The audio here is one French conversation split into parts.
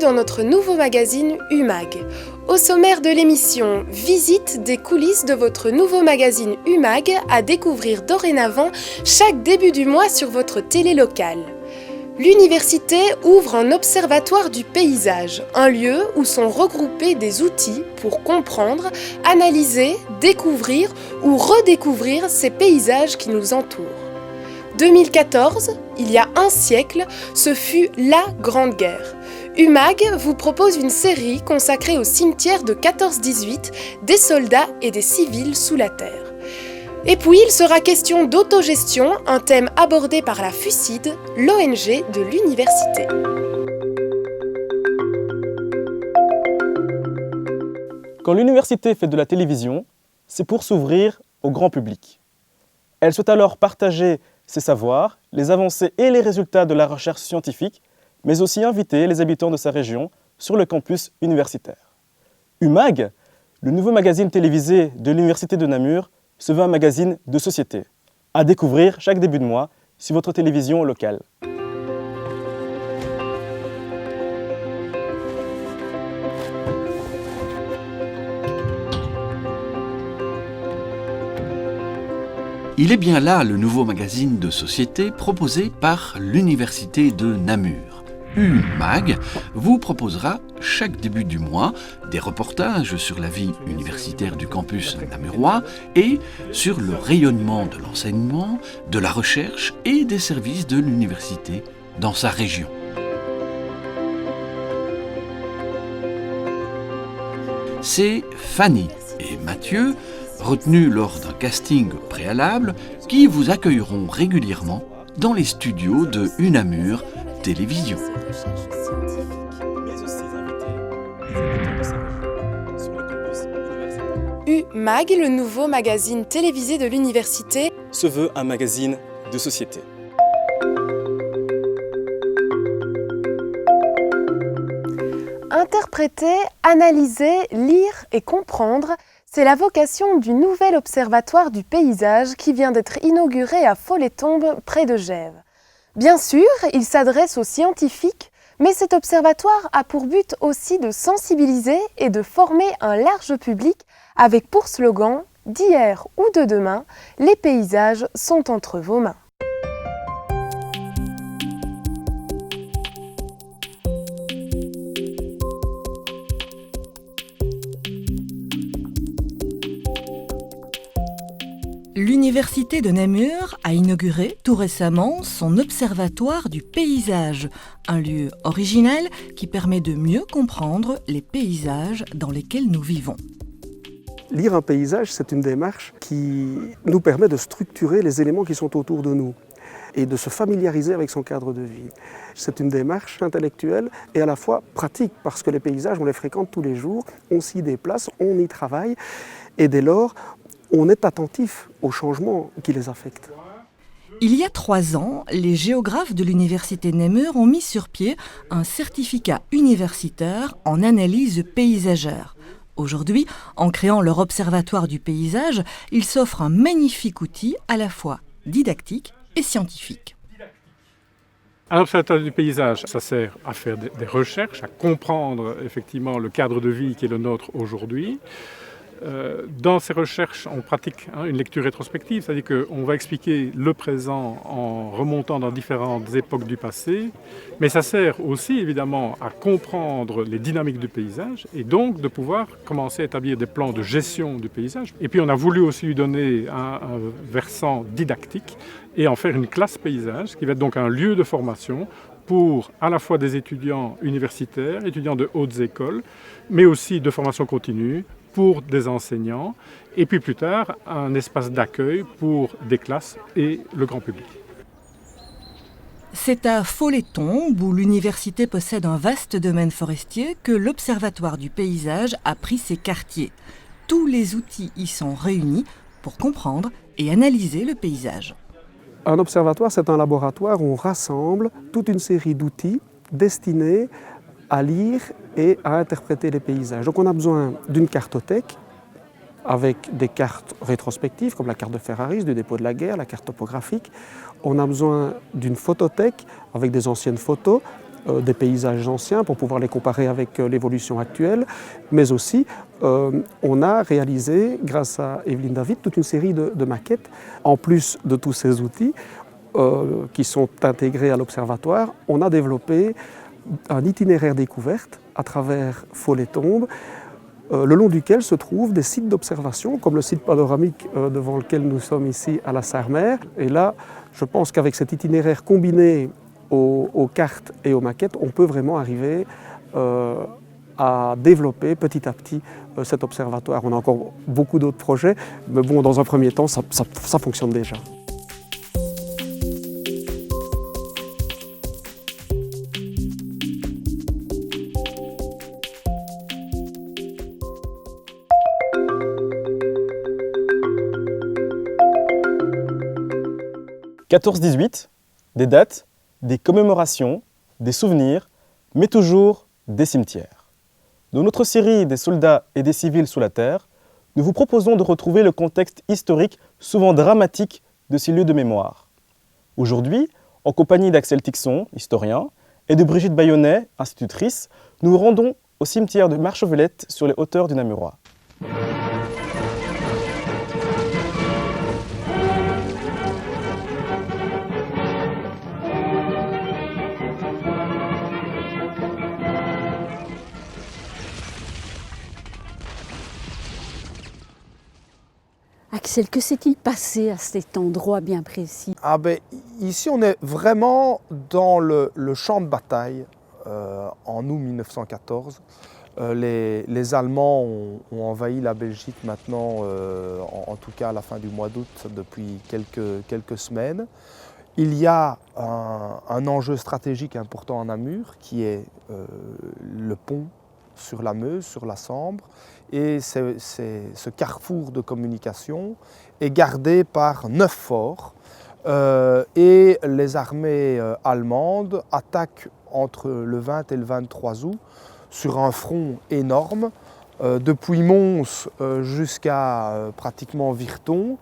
dans notre nouveau magazine UMAG. Au sommaire de l'émission, visite des coulisses de votre nouveau magazine UMAG à découvrir dorénavant chaque début du mois sur votre télé locale. L'université ouvre un observatoire du paysage, un lieu où sont regroupés des outils pour comprendre, analyser, découvrir ou redécouvrir ces paysages qui nous entourent. 2014, il y a un siècle, ce fut la Grande Guerre. UMAG vous propose une série consacrée au cimetière de 14-18, des soldats et des civils sous la terre. Et puis, il sera question d'autogestion, un thème abordé par la FUCID, l'ONG de l'université. Quand l'université fait de la télévision, c'est pour s'ouvrir au grand public. Elle souhaite alors partager ses savoirs, les avancées et les résultats de la recherche scientifique, mais aussi inviter les habitants de sa région sur le campus universitaire. UMAG, le nouveau magazine télévisé de l'université de Namur, se veut un magazine de société, à découvrir chaque début de mois sur votre télévision locale. Il est bien là le nouveau magazine de société proposé par l'université de Namur. UMAG vous proposera chaque début du mois des reportages sur la vie universitaire du campus namurois et sur le rayonnement de l'enseignement, de la recherche et des services de l'université dans sa région. C'est Fanny et Mathieu, retenus lors d'un casting préalable, qui vous accueilleront régulièrement dans les studios de UNamur Télévision. UMAG, le nouveau magazine télévisé de l'université, se veut un magazine de société. Interpréter, analyser, lire et comprendre, c'est la vocation du nouvel observatoire du paysage qui vient d'être inauguré à Folletombe, près de Gèves. Bien sûr, il s'adresse aux scientifiques, mais cet observatoire a pour but aussi de sensibiliser et de former un large public avec pour slogan « D'hier ou de demain, les paysages sont entre vos mains ». L'université de Namur a inauguré tout récemment son observatoire du paysage, un lieu original qui permet de mieux comprendre les paysages dans lesquels nous vivons. Lire un paysage, c'est une démarche qui nous permet de structurer les éléments qui sont autour de nous et de se familiariser avec son cadre de vie. C'est une démarche intellectuelle et à la fois pratique parce que les paysages, on les fréquente tous les jours, on s'y déplace, on y travaille et dès lors, on est attentif aux changements qui les affectent. Il y a 3 ans, les géographes de l'université Namur ont mis sur pied un certificat universitaire en analyse paysagère. Aujourd'hui, en créant leur observatoire du paysage, ils s'offrent un magnifique outil à la fois didactique et scientifique. Un observatoire du paysage, ça sert à faire des recherches, à comprendre effectivement le cadre de vie qui est le nôtre aujourd'hui. Dans ces recherches, on pratique une lecture rétrospective, c'est-à-dire qu'on va expliquer le présent en remontant dans différentes époques du passé, mais ça sert aussi évidemment à comprendre les dynamiques du paysage et donc de pouvoir commencer à établir des plans de gestion du paysage. Et puis on a voulu aussi lui donner un versant didactique et en faire une classe paysage, qui va être donc un lieu de formation pour à la fois des étudiants universitaires, étudiants de hautes écoles, mais aussi de formation continue, pour des enseignants, et puis plus tard, un espace d'accueil pour des classes et le grand public. C'est à Folletombe, où l'université possède un vaste domaine forestier, que l'Observatoire du paysage a pris ses quartiers. Tous les outils y sont réunis pour comprendre et analyser le paysage. Un observatoire, c'est un laboratoire où on rassemble toute une série d'outils destinés à lire et à interpréter les paysages. Donc on a besoin d'une cartothèque avec des cartes rétrospectives comme la carte de Ferraris du dépôt de la guerre, la carte topographique. On a besoin d'une photothèque avec des anciennes photos des paysages anciens pour pouvoir les comparer avec l'évolution actuelle, mais aussi on a réalisé, grâce à Evelyne David, toute une série de maquettes. En plus de tous ces outils qui sont intégrés à l'observatoire, on a développé un itinéraire découverte à travers Follet-Tombe, le long duquel se trouvent des sites d'observation, comme le site panoramique devant lequel nous sommes ici à la Sarre-Mer. Et là, je pense qu'avec cet itinéraire combiné aux cartes et aux maquettes, on peut vraiment arriver à développer petit à petit cet observatoire. On a encore beaucoup d'autres projets, mais bon, dans un premier temps, ça fonctionne déjà. « 14-18, des dates, des commémorations, des souvenirs, mais toujours des cimetières. Dans notre série des soldats et des civils sous la terre, nous vous proposons de retrouver le contexte historique souvent dramatique de ces lieux de mémoire. Aujourd'hui, en compagnie d'Axel Tixon, historien, et de Brigitte Bayonnet, institutrice, nous nous rendons au cimetière de Marchevelette sur les hauteurs du Namurois. Axel, que s'est-il passé à cet endroit bien précis? Ici, on est vraiment dans le champ de bataille en août 1914. Les Allemands ont envahi la Belgique maintenant, en tout cas à la fin du mois d'août, depuis quelques semaines. Il y a un enjeu stratégique important à Namur qui est le pont sur la Meuse, sur la Sambre. Et ce carrefour de communication est gardé par 9 forts et les armées allemandes attaquent entre le 20 et le 23 août sur un front énorme depuis Mons jusqu'à pratiquement Virton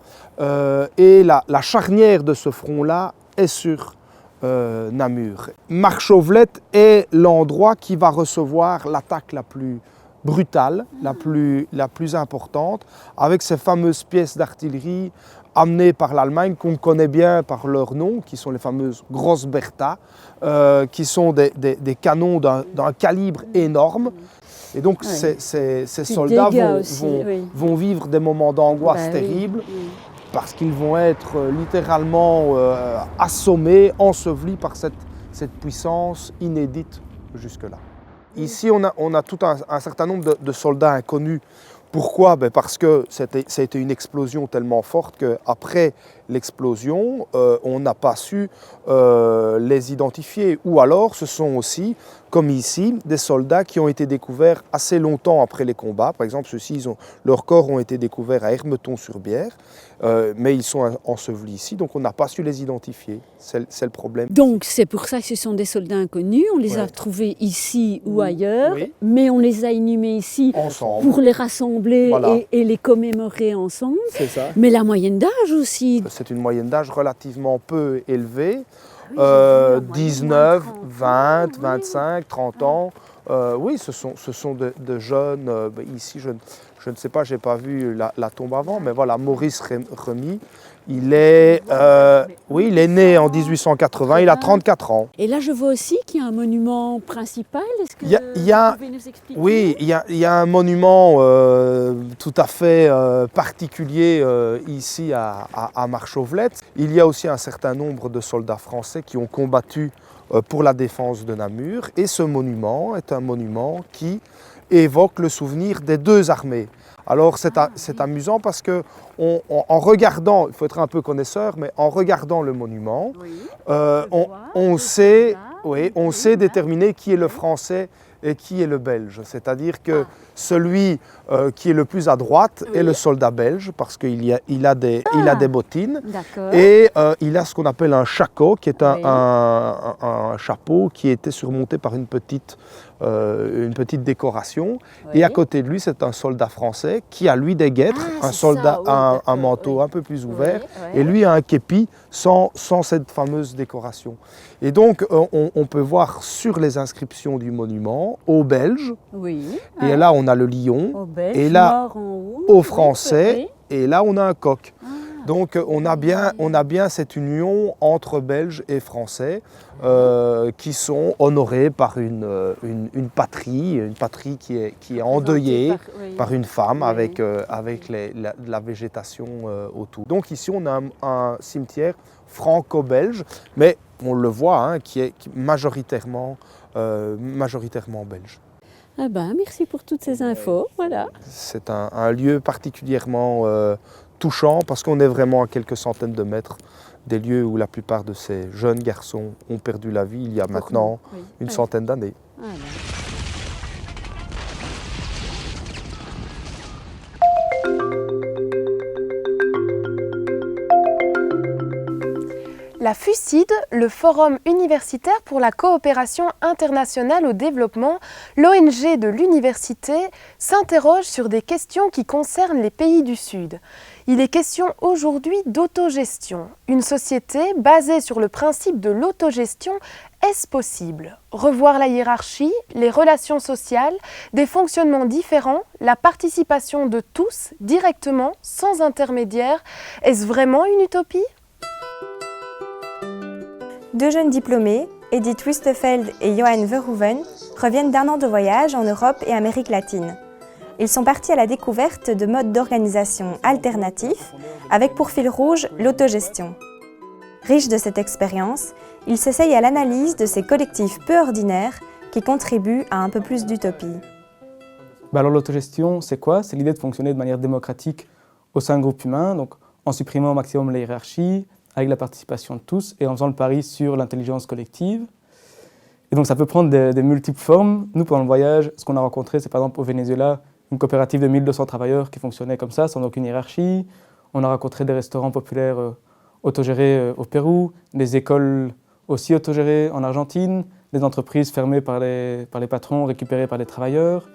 et la charnière de ce front-là est sur Namur. Marchevelette est l'endroit qui va recevoir l'attaque la plus brutale, la plus importante, avec ces fameuses pièces d'artillerie amenées par l'Allemagne qu'on connaît bien par leur nom, qui sont les fameuses Grossbertha, qui sont des canons d'un calibre énorme. Et donc ces soldats vont vivre des moments d'angoisse terribles parce qu'ils vont être littéralement assommés, ensevelis par cette puissance inédite jusque-là. Ici, on a tout un certain nombre de soldats inconnus. Pourquoi? Parce que ça a été une explosion tellement forte qu'après l'explosion, on n'a pas su les identifier. Ou alors, ce sont aussi, comme ici, des soldats qui ont été découverts assez longtemps après les combats. Par exemple, ceux-ci, leurs corps ont été découverts à Hermeton-sur-Bière, mais ils sont ensevelis ici, donc on n'a pas su les identifier. C'est le problème. Donc c'est pour ça que ce sont des soldats inconnus. On les a trouvés ici ou ailleurs, mais on les a inhumés ici ensemble pour les rassembler et les commémorer ensemble. C'est ça. Mais la moyenne d'âge aussi. C'est une moyenne d'âge relativement peu élevée. 19, 20, 25, 30 ans. Oui, ce sont de jeunes. Ici, je ne sais pas, je n'ai pas vu la tombe avant, mais voilà, Maurice Remy, il est né en 1880, il a 34 ans. Et là, je vois aussi qu'il y a un monument principal. Est-ce que vous pouvez nous expliquer? Oui, il y a un monument tout à fait particulier ici à Marchevelette. Il y a aussi un certain nombre de soldats français qui ont combattu pour la défense de Namur. Et ce monument est un monument qui évoque le souvenir des deux armées. Alors c'est amusant parce que en regardant, il faut être un peu connaisseur, mais en regardant le monument, on sait déterminer qui est le français et qui est le belge. C'est-à-dire que celui qui est le plus à droite est le soldat belge parce qu'il a des bottines et il a ce qu'on appelle un shako, qui est un chapeau qui était surmonté par une petite une petite décoration. Oui. Et à côté de lui, c'est un soldat français qui a lui des guêtres, un manteau un peu plus ouvert, et lui a un képi sans cette fameuse décoration. Et donc, on peut voir sur les inscriptions du monument, aux Belges, et là on a le lion, et là aux Français, et là on a un coq. Donc on a bien cette union entre Belges et Français qui sont honorés par une patrie qui est endeuillée par une femme avec la végétation autour. Donc ici on a un cimetière franco-belge, mais on le voit, qui est majoritairement belge. Ah ben, merci pour toutes ces infos, voilà. C'est un lieu particulièrement touchant parce qu'on est vraiment à quelques centaines de mètres des lieux où la plupart de ces jeunes garçons ont perdu la vie il y a maintenant une centaine d'années. Ah, La FUCID, le Forum universitaire pour la coopération internationale au développement, l'ONG de l'université, s'interroge sur des questions qui concernent les pays du Sud. Il est question aujourd'hui d'autogestion. Une société basée sur le principe de l'autogestion, est-ce possible? Revoir la hiérarchie, les relations sociales, des fonctionnements différents, la participation de tous, directement, sans intermédiaire, est-ce vraiment une utopie? Deux jeunes diplômés, Edith Wüstefeld et Johan Verhoeven, reviennent d'un an de voyage en Europe et Amérique latine. Ils sont partis à la découverte de modes d'organisation alternatifs, avec pour fil rouge l'autogestion. Riches de cette expérience, ils s'essayent à l'analyse de ces collectifs peu ordinaires qui contribuent à un peu plus d'utopie. Alors l'autogestion, c'est quoi? C'est l'idée de fonctionner de manière démocratique au sein d'un groupe humain, donc en supprimant au maximum la hiérarchie, avec la participation de tous et en faisant le pari sur l'intelligence collective. Et donc ça peut prendre des multiples formes. Nous, pendant le voyage, ce qu'on a rencontré, c'est par exemple au Venezuela, une coopérative de 1200 travailleurs qui fonctionnait comme ça, sans aucune hiérarchie. On a rencontré des restaurants populaires autogérés au Pérou, des écoles aussi autogérées en Argentine, des entreprises fermées par les patrons, récupérées par les travailleurs,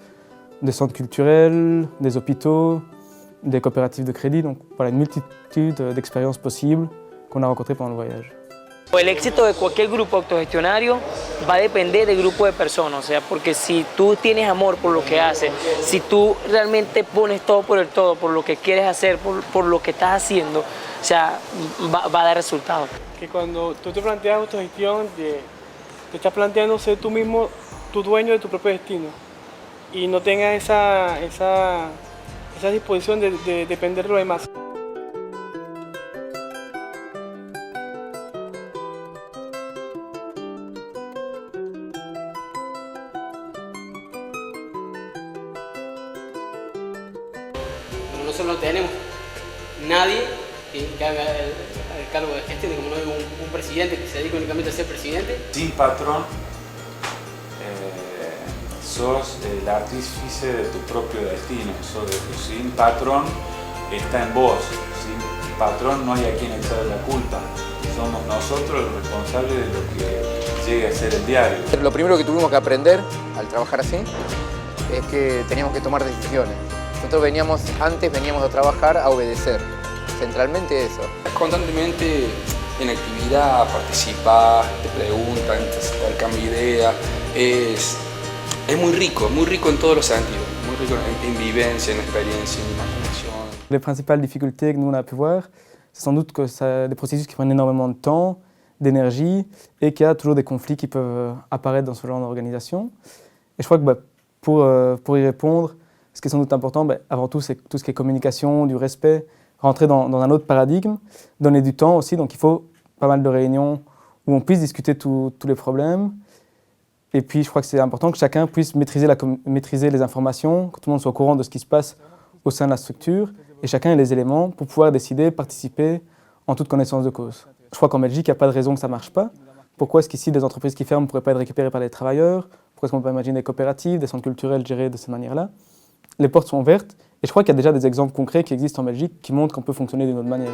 des centres culturels, des hôpitaux, des coopératives de crédit. Donc voilà, une multitude d'expériences possibles qu'on a rencontré pendant le voyage. El éxito de cualquier grupo autogestionario va a depender del grupo de personas, o sea, porque si tú tienes amor por lo que haces, si tú realmente pones todo por el todo, por lo que quieres hacer, por lo que estás haciendo, o sea, va a dar resultados. Que cuando tú te planteas autogestión, te estás planteando ser tú mismo tu dueño de tu propio destino y no tengas esa disposición de depender de los demás. Nosotros no tenemos nadie que haga el cargo de gestión, como no hay un presidente que se dedique únicamente a ser presidente. Sin patrón, sos el artífice de tu propio destino. Sin patrón está en vos. Sin patrón no hay a quien echar la culpa. Somos nosotros los responsables de lo que llegue a ser el diario. Lo primero que tuvimos que aprender al trabajar así es que teníamos que tomar decisiones. Nosotros veníamos a trabajar a obedecer, centralmente eso. Constantemente en actividad, participar, te preguntan, te intercambian ideas, es muy rico en todos los sentidos, muy rico en vivencia, en experiencia, en imaginación. Les principales difficultés que nous on a pu voir, c'est sans doute que c'est des processus qui prennent énormément de temps, d'énergie et qu'il y a toujours des conflits qui peuvent apparaître dans ce genre d'organisation. Et je crois que pour y répondre, ce qui est sans doute important, avant tout, c'est tout ce qui est communication, du respect, rentrer dans un autre paradigme, donner du temps aussi. Donc il faut pas mal de réunions où on puisse discuter tous les problèmes. Et puis je crois que c'est important que chacun puisse maîtriser les informations, que tout le monde soit au courant de ce qui se passe au sein de la structure, et chacun ait les éléments pour pouvoir décider, participer en toute connaissance de cause. Je crois qu'en Belgique, il n'y a pas de raison que ça ne marche pas. Pourquoi est-ce qu'ici, des entreprises qui ferment ne pourraient pas être récupérées par les travailleurs? Pourquoi est-ce qu'on peut imaginer des coopératives, des centres culturels gérés de cette manière-là? Les portes sont ouvertes et je crois qu'il y a déjà des exemples concrets qui existent en Belgique qui montrent qu'on peut fonctionner d'une autre manière.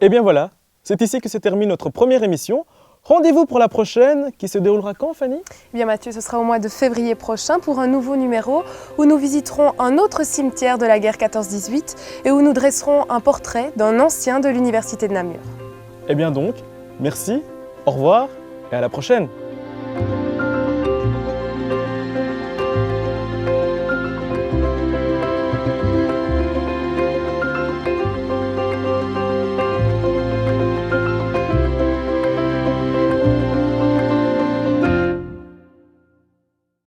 Et bien voilà, c'est ici que se termine notre première émission. Rendez-vous pour la prochaine, qui se déroulera quand, Fanny ? Eh bien Mathieu, ce sera au mois de février prochain pour un nouveau numéro où nous visiterons un autre cimetière de la guerre 14-18 et où nous dresserons un portrait d'un ancien de l'Université de Namur. Eh bien donc, merci, au revoir et à la prochaine.